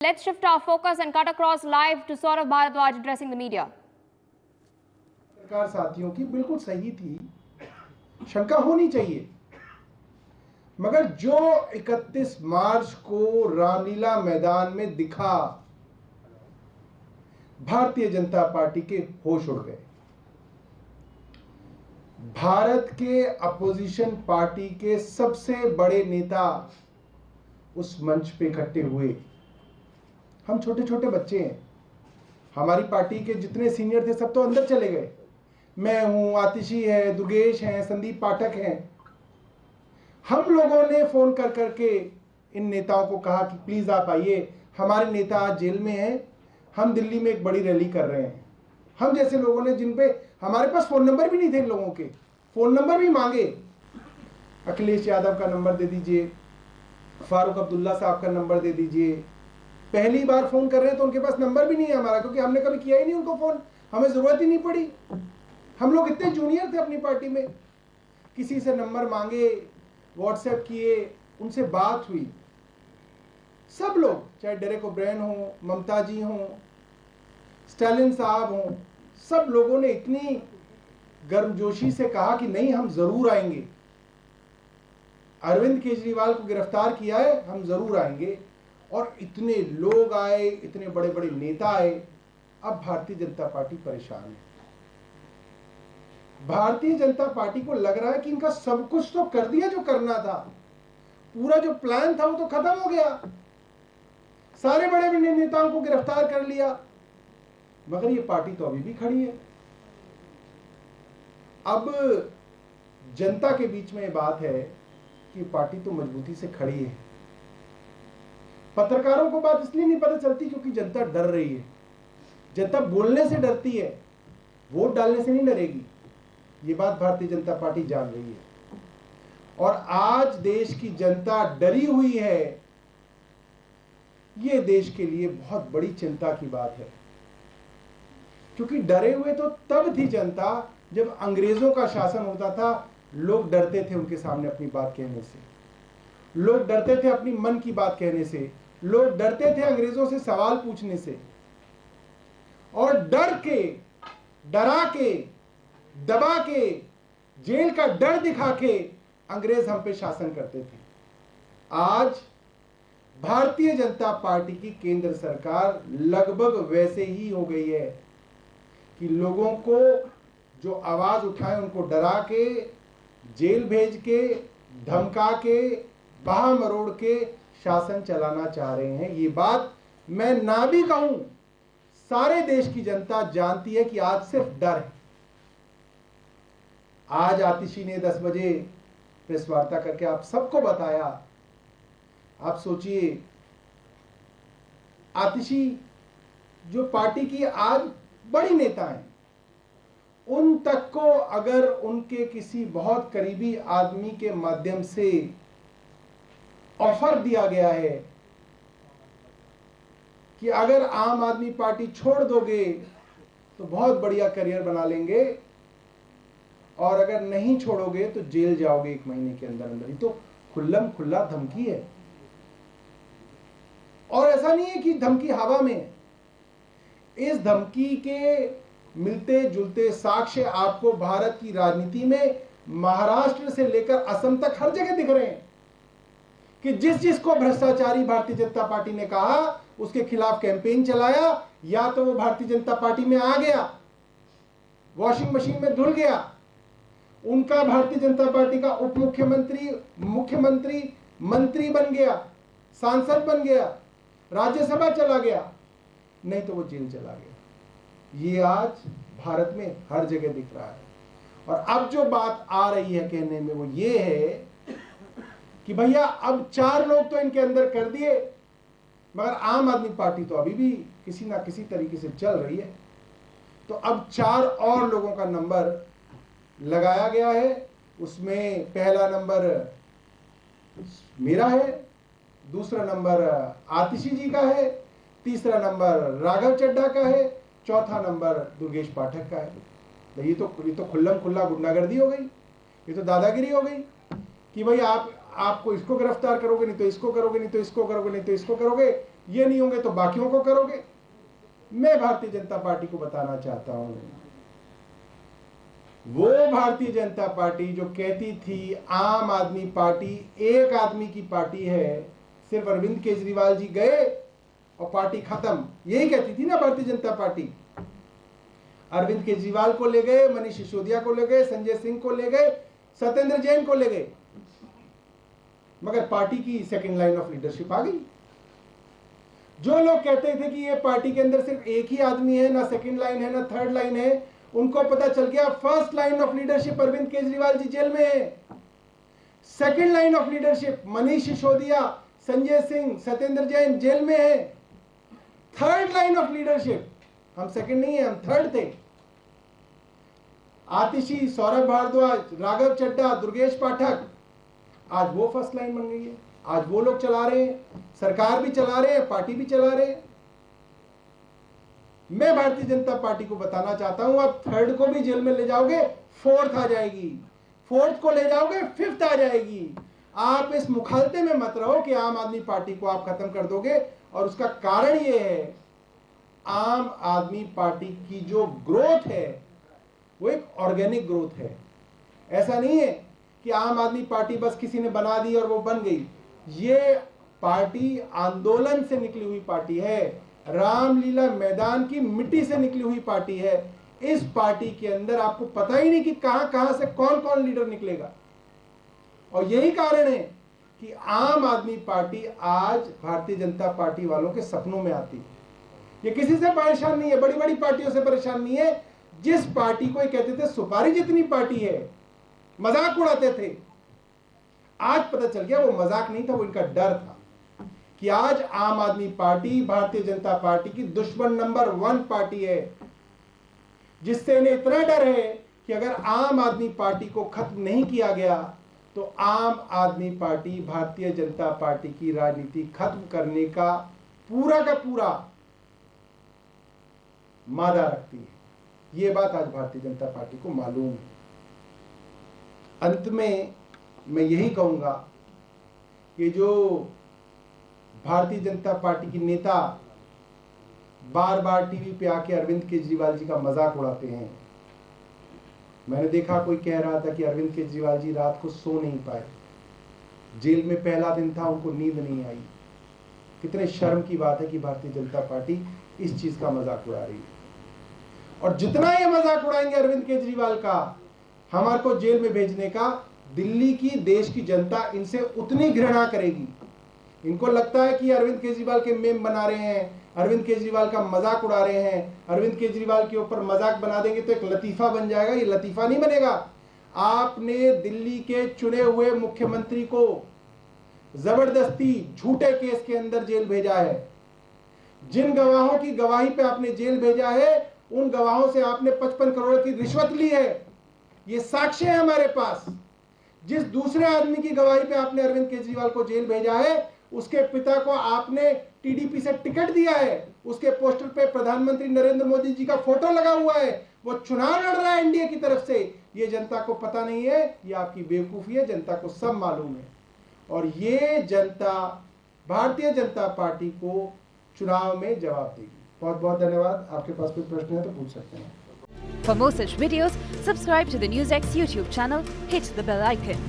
Let's shift our focus and cut across live to Saurav Bharadwaj addressing the media. सरकार साथियों की बिल्कुल सही थी, शंका होनी चाहिए, मगर जो 31 मार्च को रामलीला मैदान में दिखा, भारतीय जनता पार्टी के होश उड़ गए। भारत के अपोजिशन पार्टी के सबसे बड़े नेता उस मंच पे इकट्ठे हुए। हम छोटे छोटे बच्चे हैं, हमारी पार्टी के जितने सीनियर थे सब तो अंदर चले गए। मैं हूं, आतिशी है, दुर्गेश हैं, संदीप पाठक हैं। हम लोगों ने फोन कर करके इन नेताओं को कहा कि प्लीज आप आइए, हमारे नेता आज जेल में हैं, हम दिल्ली में एक बड़ी रैली कर रहे हैं। हम जैसे लोगों ने, जिन पे हमारे पास फोन नंबर भी नहीं थे, इन लोगों के फोन नंबर भी मांगे। अखिलेश यादव का नंबर दे दीजिए, फारूक अब्दुल्ला साहब का नंबर दे दीजिए। पहली बार फोन कर रहे हैं तो उनके पास नंबर भी नहीं है हमारा, क्योंकि हमने कभी किया ही नहीं उनको फोन, हमें जरूरत ही नहीं पड़ी। हम लोग इतने जूनियर थे अपनी पार्टी में, किसी से नंबर मांगे, व्हाट्सएप किए, उनसे बात हुई। सब लोग, चाहे डेरेक ओब्रायन हो, ममता जी हो, स्टालिन साहब हो, सब लोगों ने इतनी गर्मजोशी से कहा कि नहीं, हम जरूर आएंगे। अरविंद केजरीवाल को गिरफ्तार किया है, हम जरूर आएंगे। और इतने लोग आए, इतने बड़े बड़े नेता आए। अब भारतीय जनता पार्टी परेशान है। भारतीय जनता पार्टी को लग रहा है कि इनका सब कुछ तो कर दिया जो करना था, पूरा जो प्लान था वो तो खत्म हो गया, सारे बड़े बड़े नेताओं को गिरफ्तार कर लिया, मगर ये पार्टी तो अभी भी खड़ी है। अब जनता के बीच में ये बात है कि पार्टी तो मजबूती से खड़ी है। पत्रकारों को बात इसलिए नहीं पता चलती क्योंकि जनता डर रही है। जनता बोलने से डरती है, वोट डालने से नहीं डरेगी। ये बात भारतीय जनता पार्टी जान रही है। और आज देश की जनता डरी हुई है, ये देश के लिए बहुत बड़ी चिंता की बात है। क्योंकि डरे हुए तो तब थी जनता जब अंग्रेजों का शासन होता था। लोग डरते थे उनके सामने अपनी बात कहने से, लोग डरते थे अपनी मन की बात कहने से, लोग डरते थे अंग्रेजों से सवाल पूछने से। और डर के, डरा के, दबा के, जेल का डर दिखा के अंग्रेज हम पे शासन करते थे। आज भारतीय जनता पार्टी की केंद्र सरकार लगभग वैसे ही हो गई है कि लोगों को जो आवाज उठाए उनको डरा के, जेल भेज के, धमका के, बाह मरोड़ के शासन चलाना चाह रहे हैं। ये बात मैं ना भी कहूं, सारे देश की जनता जानती है कि आज सिर्फ डर है। आज आतिशी ने 10 बजे प्रेस वार्ता करके आप सबको बताया। आप सोचिए, आतिशी जो पार्टी की आज बड़ी नेता हैं, उन तक को अगर उनके किसी बहुत करीबी आदमी के माध्यम से ऑफर दिया गया है कि अगर आम आदमी पार्टी छोड़ दोगे तो बहुत बढ़िया करियर बना लेंगे, और अगर नहीं छोड़ोगे तो जेल जाओगे 1 महीने के अंदर अंदर ही, तो खुल्लम खुल्ला धमकी है। और ऐसा नहीं है कि धमकी हवा में, इस धमकी के मिलते जुलते साक्ष्य आपको भारत की राजनीति में महाराष्ट्र से लेकर असम तक हर जगह दिख रहे हैं कि जिस जिसको भ्रष्टाचारी भारतीय जनता पार्टी ने कहा, उसके खिलाफ कैंपेन चलाया, या तो वो भारतीय जनता पार्टी में आ गया, वॉशिंग मशीन में धुल गया, उनका भारतीय जनता पार्टी का उप मुख्यमंत्री, मुख्यमंत्री, मंत्री बन गया, सांसद बन गया, राज्यसभा चला गया, नहीं तो वो जेल चला गया। ये आज भारत में हर जगह दिख रहा है। और अब जो बात आ रही है कहने में वो ये है कि भैया अब 4 लोग तो इनके अंदर कर दिए, मगर आम आदमी पार्टी तो अभी भी किसी ना किसी तरीके से चल रही है। तो अब 4 और लोगों का नंबर लगाया गया है। उसमें पहला नंबर मेरा है, दूसरा नंबर आतिशी जी का है, तीसरा नंबर राघव चड्ढा का है, चौथा नंबर दुर्गेश पाठक का है। ये तो खुल्लम खुल्ला गुंडागर्दी हो गई, ये तो दादागिरी हो गई कि भाई आपको इसको गिरफ्तार करोगे, नहीं तो इसको करोगे, नहीं तो इसको करोगे, नहीं तो इसको करोगे। ये नहीं होंगे तो बाकियों को करोगे। मैं भारतीय जनता पार्टी को बताना चाहता हूं, वो भारतीय जनता पार्टी जो कहती थी आम आदमी पार्टी एक आदमी की पार्टी है, सिर्फ अरविंद केजरीवाल जी गए और पार्टी खत्म, यही कहती थी ना भारतीय जनता पार्टी। अरविंद केजरीवाल को ले गए, मनीष सिसोदिया को ले गए, संजय सिंह को ले गए, सत्येंद्र जैन को ले गए, मगर पार्टी की सेकंड लाइन ऑफ लीडरशिप आ गई। जो लोग कहते थे कि ये पार्टी के अंदर सिर्फ एक ही आदमी है, ना सेकंड लाइन है ना थर्ड लाइन है, उनको पता चल गया first line of leadership Arvind Kejriwal ji jail में है, second line of leadership Manish Sisodia, Sanjay Singh, Satyendar Jain jail में है, थर्ड लाइन ऑफ लीडरशिप हम सेकंड नहीं है, हम थर्ड थे। आतिशी, सौरभ भारद्वाज, राघव चड्ढा, दुर्गेश पाठक, आज वो फर्स्ट लाइन बन गई है। आज वो लोग चला रहे हैं, सरकार भी चला रहे हैं, पार्टी भी चला रहे हैं। मैं भारतीय जनता पार्टी को बताना चाहता हूं, आप थर्ड को भी जेल में ले जाओगे, फोर्थ आ जाएगी, फोर्थ को ले जाओगे, फिफ्थ आ जाएगी। आप इस मुखालते में मत रहो कि आम आदमी पार्टी को आप खत्म कर दोगे, और उसका कारण यह है आम आदमी पार्टी की जो ग्रोथ है वो एक ऑर्गेनिक ग्रोथ है। ऐसा नहीं है कि आम आदमी पार्टी बस किसी ने बना दी और वो बन गई। ये पार्टी आंदोलन से निकली हुई पार्टी है, रामलीला मैदान की मिट्टी से निकली हुई पार्टी है। इस पार्टी के अंदर आपको पता ही नहीं कि कहां कहां से कौन कौन लीडर निकलेगा, और यही कारण है कि आम आदमी पार्टी आज भारतीय जनता पार्टी वालों के सपनों में आती है। ये किसी से परेशान नहीं है, बड़ी बड़ी पार्टियों से परेशान नहीं है। जिस पार्टी को ये कहते थे सुपारी जितनी पार्टी है, मजाक उड़ाते थे, आज पता चल गया वो मजाक नहीं था, वो इनका डर था कि आज आम आदमी पार्टी भारतीय जनता पार्टी की दुश्मन नंबर 1 पार्टी है, जिससे इन्हें इतना डर है कि अगर आम आदमी पार्टी को खत्म नहीं किया गया तो आम आदमी पार्टी भारतीय जनता पार्टी की राजनीति खत्म करने का पूरा मादा रखती है। यह बात आज भारतीय जनता पार्टी को मालूम है। अंत में मैं यही कहूंगा कि जो भारतीय जनता पार्टी के नेता बार बार टीवी पे आके अरविंद केजरीवाल जी का मजाक उड़ाते हैं, मैंने देखा कोई कह रहा था कि अरविंद केजरीवाल जी रात को सो नहीं पाए, जेल में पहला दिन था, उनको नींद नहीं आई। कितने शर्म की बात है कि भारतीय जनता पार्टी इस चीज का मजाक उड़ा रही है। और जितना ये मजाक उड़ाएंगे अरविंद केजरीवाल का, हमारे को जेल में भेजने का, दिल्ली की देश की जनता इनसे उतनी घृणा करेगी। इनको लगता है कि अरविंद केजरीवाल के मेम बना रहे हैं, अरविंद केजरीवाल का मजाक उड़ा रहे हैं, अरविंद केजरीवाल के ऊपर मजाक बना देंगे तो एक लतीफा बन जाएगा। ये लतीफा नहीं बनेगा। आपने दिल्ली के चुने हुए मुख्यमंत्री को जबरदस्ती झूठे केस के अंदर जेल भेजा है। जिन गवाहों की गवाही पे आपने जेल भेजा है, उन गवाहों से आपने 55 करोड़ की रिश्वत ली है। ये साक्ष्य है हमारे पास। जिस दूसरे आदमी की गवाही पे आपने अरविंद केजरीवाल को जेल भेजा है, उसके पिता को आपने टीडीपी से टिकट दिया है, उसके पोस्टर पे प्रधानमंत्री नरेंद्र मोदी जी का फोटो लगा हुआ है, वो चुनाव लड़ रहा है एनडीए की तरफ से। ये जनता को पता नहीं है, ये आपकी बेवकूफी है, जनता को सब मालूम है। और ये जनता भारतीय जनता पार्टी को चुनाव में जवाब देगी। बहुत बहुत धन्यवाद। आपके पास कोई प्रश्न है तो पूछ सकते हैं। For more such videos, subscribe to the NewsX YouTube channel, hit the bell icon.